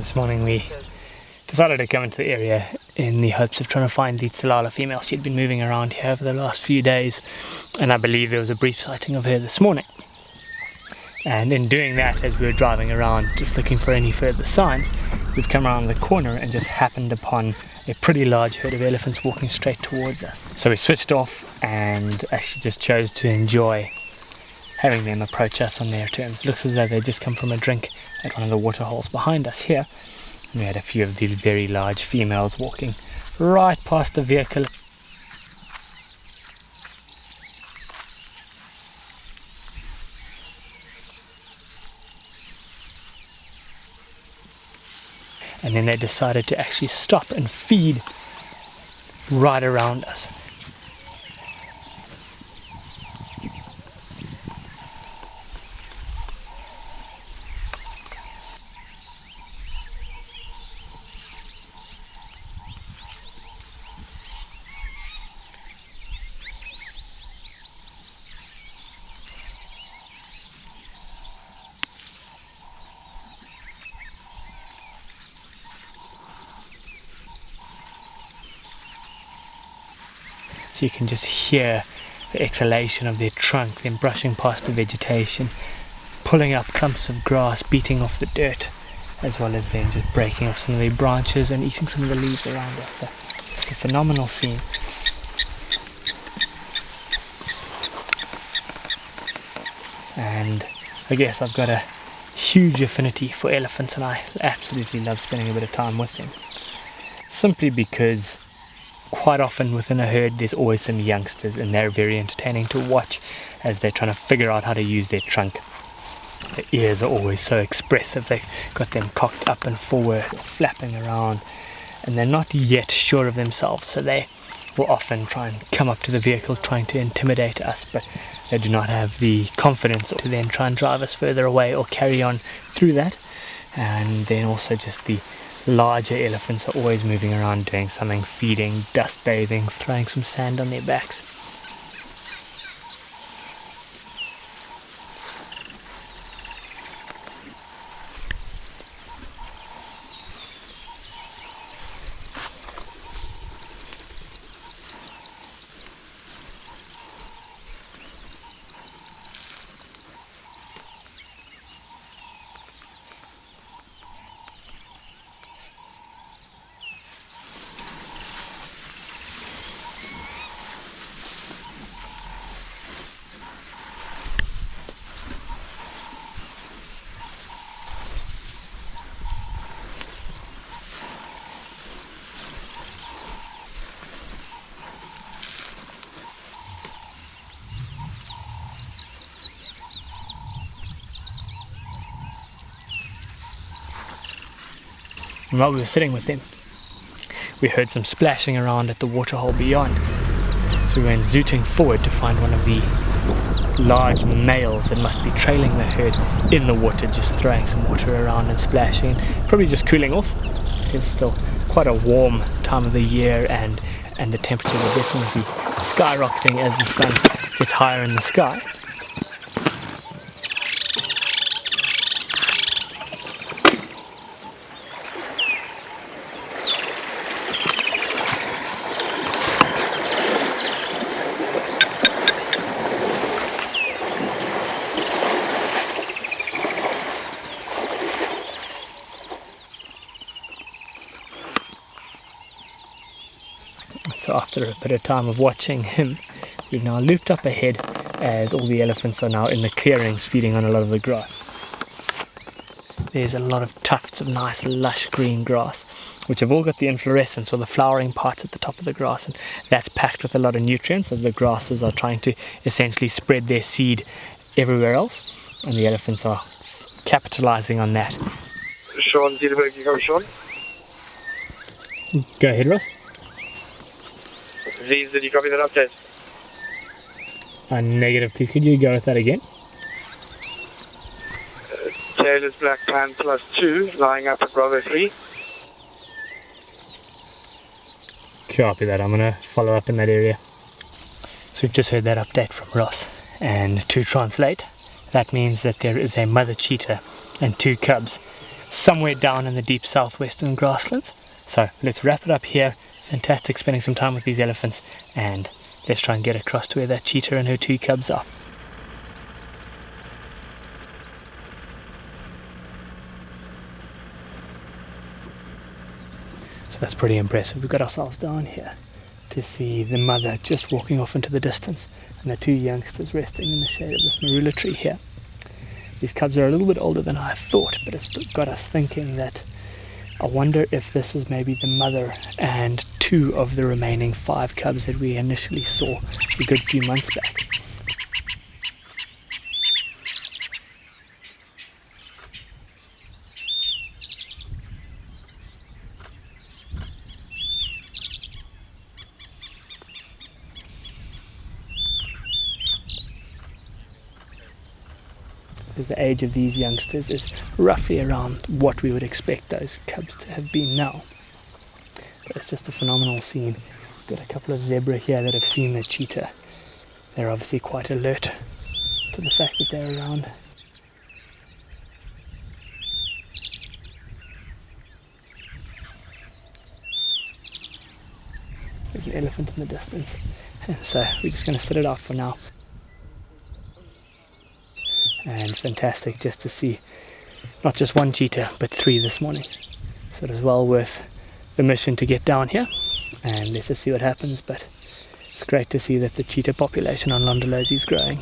this morning we decided to come into the area in the hopes of trying to find the Tsalala female. She'd been moving around here over the last few days, and I believe there was a brief sighting of her this morning. And in doing that, as we were driving around just looking for any further signs, we've come around the corner and just happened upon a pretty large herd of elephants walking straight towards us. So we switched off and actually just chose to enjoy having them approach us on their terms. It looks as though they'd just come from a drink at one of the water holes behind us here. And we had a few of the very large females walking right past the vehicle. And then they decided to actually stop and feed right around us. So you can just hear the exhalation of their trunk, them brushing past the vegetation, pulling up clumps of grass, beating off the dirt, as well as then just breaking off some of their branches and eating some of the leaves around us. So it's a phenomenal scene. And I guess I've got a huge affinity for elephants, and I absolutely love spending a bit of time with them. Simply because quite often within a herd there's always some youngsters, and they're very entertaining to watch as they're trying to figure out how to use their trunk. The ears are always so expressive, they've got them cocked up and forward, flapping around, and they're not yet sure of themselves, so they will often try and come up to the vehicle trying to intimidate us, but they do not have the confidence to then try and drive us further away or carry on through that. And then also just the larger elephants are always moving around doing something, feeding, dust bathing, throwing some sand on their backs. And while we were sitting with them, we heard some splashing around at the waterhole beyond. So we went zooting forward to find one of the large males that must be trailing the herd in the water, just throwing some water around and splashing, probably just cooling off. It's still quite a warm time of the year, and the temperatures are definitely skyrocketing as the sun gets higher in the sky. So after a bit of time of watching him, we've now looped up ahead as all the elephants are now in the clearings feeding on a lot of the grass. There's a lot of tufts of nice lush green grass, which have all got the inflorescence or the flowering parts at the top of the grass, and that's packed with a lot of nutrients as the grasses are trying to essentially spread their seed everywhere else, and the elephants are capitalizing on that. Sean, Dieterberg, you come, Sean? Go ahead, Ross. Please, did you copy that update? Negative, please. Could you go with that again? Taylor's Black Pan +2, lying up at Bravo 3. Copy that. I'm going to follow up in that area. So we've just heard that update from Ross. And to translate, that means that there is a mother cheetah and 2 cubs somewhere down in the deep southwestern grasslands. So let's wrap it up here. Fantastic spending some time with these elephants, and let's try and get across to where that cheetah and her 2 cubs are. So that's pretty impressive. We've got ourselves down here to see the mother just walking off into the distance and the 2 youngsters resting in the shade of this marula tree here. These cubs are a little bit older than I thought, but it's got us thinking that I wonder if this is maybe the mother and 2 of the remaining 5 cubs that we initially saw a good few months back. Because the age of these youngsters is roughly around what we would expect those cubs to have been now. But it's just a phenomenal scene. Got a couple of zebra here that have seen the cheetah. They're obviously quite alert to the fact that they're around. There's an elephant in the distance, and so we're just going to sit it out for now. And fantastic just to see not just 1 cheetah but 3 this morning, so it is well worth the mission to get down here, and let's just see what happens. But it's great to see that the cheetah population on Londolozi is growing.